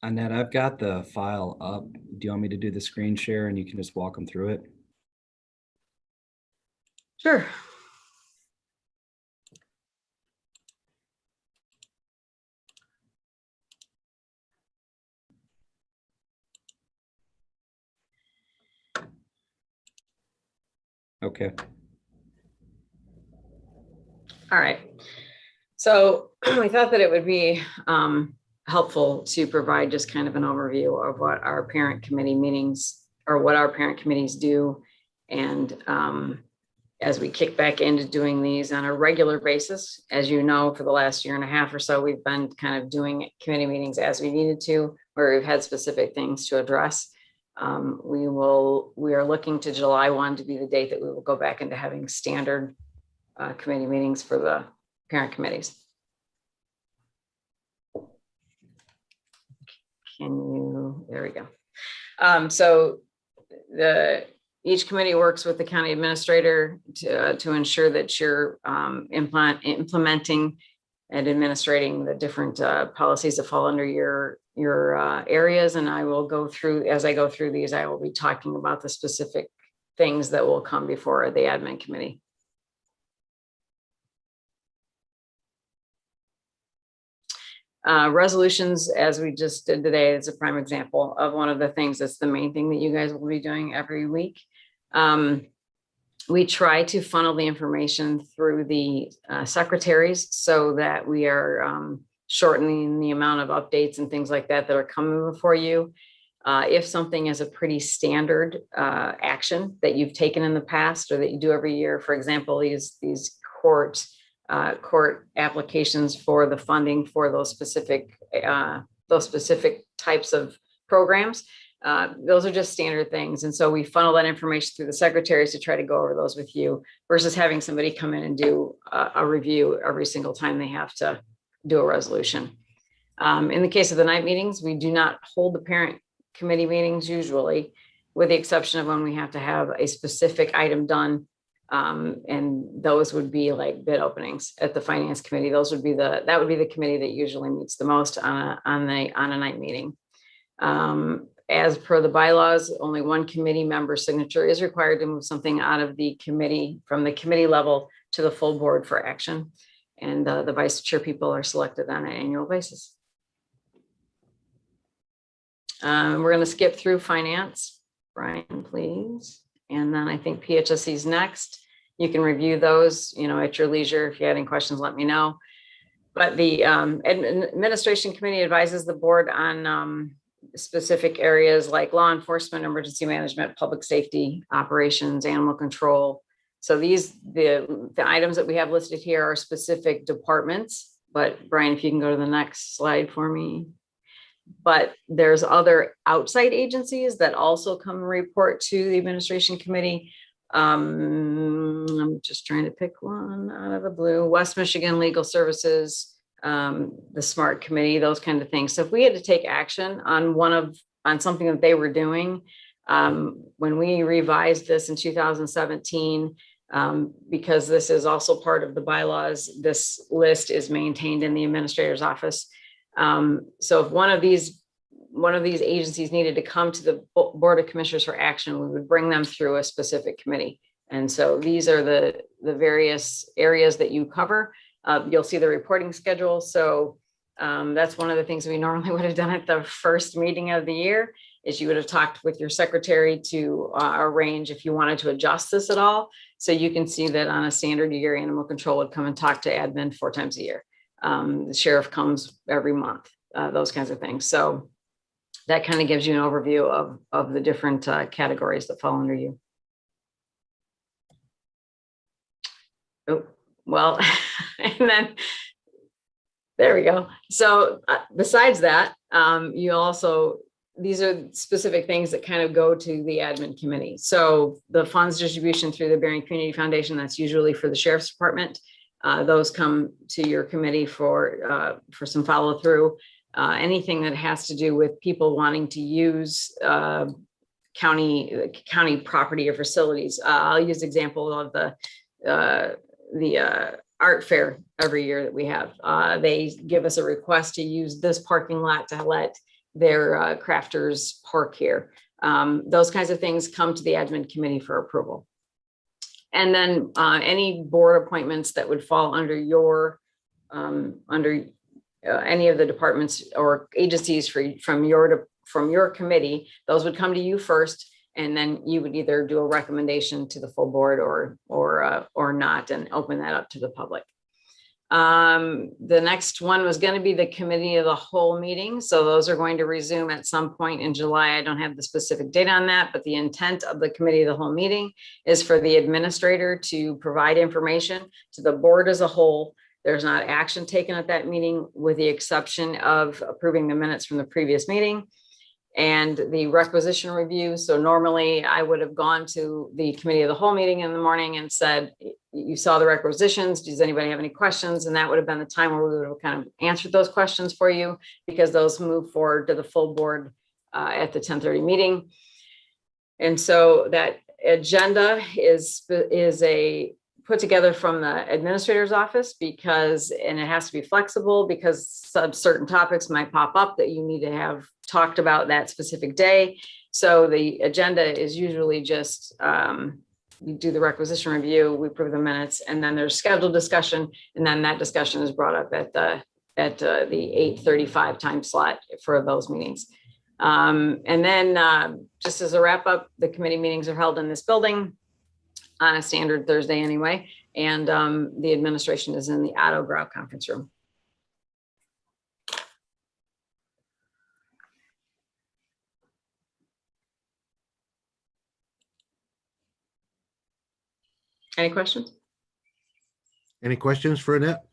Speaker 9: Annette, I've got the file up. Do you want me to do the screen share and you can just walk them through it?
Speaker 1: Sure.
Speaker 9: Okay.
Speaker 1: All right. So we thought that it would be helpful to provide just kind of an overview of what our parent committee meetings or what our parent committees do. And as we kick back into doing these on a regular basis, as you know, for the last year and a half or so, we've been kind of doing committee meetings as we needed to, where we've had specific things to address. We are looking to July 1 to be the date that we will go back into having standard committee meetings for the parent committees. there we go. So each committee works with the county administrator to ensure that you're implementing and administrating the different policies that fall under your areas. And I will go through, as I go through these, I will be talking about the specific things that will come before the admin committee. Resolutions, as we just did today, is a prime example of one of the things that's the main thing that you guys will be doing every week. We try to funnel the information through the secretaries so that we are shortening the amount of updates and things like that that are coming before you. If something is a pretty standard action that you've taken in the past or that you do every year, for example, these court applications for the funding for those specific types of programs. Those are just standard things. And so we funnel that information through the secretaries to try to go over those with you versus having somebody come in and do a review every single time they have to do a resolution. In the case of the night meetings, we do not hold the parent committee meetings usually, with the exception of when we have to have a specific item done. And those would be like bid openings at the finance committee. That would be the committee that usually meets the most on a night meeting. As per the bylaws, only one committee member signature is required to move something out of the committee from the committee level to the full board for action. And the vice chair people are selected on an annual basis. We're going to skip through finance. Brian, please. And then I think PHSC is next. You can review those, at your leisure. If you have any questions, let me know. But the administration committee advises the board on specific areas like law enforcement, emergency management, public safety, operations, animal control. So the items that we have listed here are specific departments. But Brian, if you can go to the next slide for me. But there's other outside agencies that also come and report to the administration committee. I'm just trying to pick one out of the blue. West Michigan Legal Services, the SMART committee, those kind of things. So if we had to take action on something that they were doing, when we revised this in 2017, because this is also part of the bylaws, this list is maintained in the administrator's office. So if one of these agencies needed to come to the Board of Commissioners for action, we would bring them through a specific committee. And so these are the various areas that you cover. You'll see the reporting schedule. So that's one of the things we normally would have done at the first meeting of the year, is you would have talked with your secretary to arrange if you wanted to adjust this at all. So you can see that on a standard year, animal control would come and talk to admin 4 times a year. The sheriff comes every month, those kinds of things. So that kind of gives you an overview of the different categories that fall under you. Oh, well, and then there we go. So besides that, these are specific things that kind of go to the admin committee. So the funds distribution through the Bering Community Foundation, that's usually for the sheriff's department. Those come to your committee for some follow through. Anything that has to do with people wanting to use county property or facilities. I'll use example of the art fair every year that we have. They give us a request to use this parking lot to let their crafters park here. Those kinds of things come to the admin committee for approval. And then any board appointments that would fall under your any of the departments or agencies from your committee, those would come to you first, and then you would either do a recommendation to the full board or not, and open that up to the public. The next one was going to be the committee of the whole meeting. So those are going to resume at some point in July. I don't have the specific date on that, but the intent of the committee of the whole meeting is for the administrator to provide information to the board as a whole. There's not action taken at that meeting, with the exception of approving the minutes from the previous meeting. and the requisition review. So normally I would have gone to the committee of the whole meeting in the morning and said, you saw the requisitions. Does anybody have any questions? And that would have been the time where we would have kind of answered those questions for you, because those move forward to the full board at the 10:30 meeting. And so that agenda is put together from the administrator's office, because, and it has to be flexible because certain topics might pop up that you need to have talked about that specific day. So the agenda is usually just, you do the requisition review, we approve the minutes, and then there's scheduled discussion. And then that discussion is brought up at the 8:35 time slot for those meetings. And then just as a wrap up, the committee meetings are held in this building on a standard Thursday anyway. And the administration is in the Otto Grau conference room. Any questions?
Speaker 2: Any questions for Annette?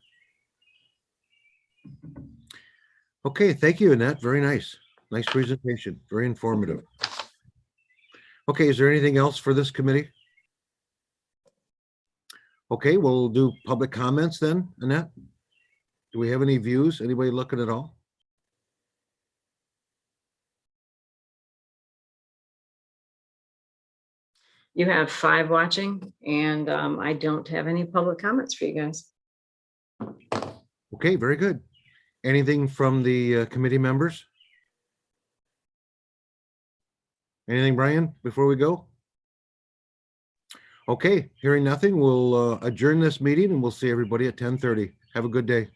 Speaker 2: Okay, thank you, Annette. Very nice. Nice presentation. Very informative. Okay, is there anything else for this committee? Okay, we'll do public comments then, Annette. Do we have any views? Anybody looking at all?
Speaker 1: You have 5 watching, and I don't have any public comments for you guys.
Speaker 2: Okay, very good. Anything from the committee members? Anything, Brian, before we go? Okay, hearing nothing, we'll adjourn this meeting and we'll see everybody at 10:30. Have a good day.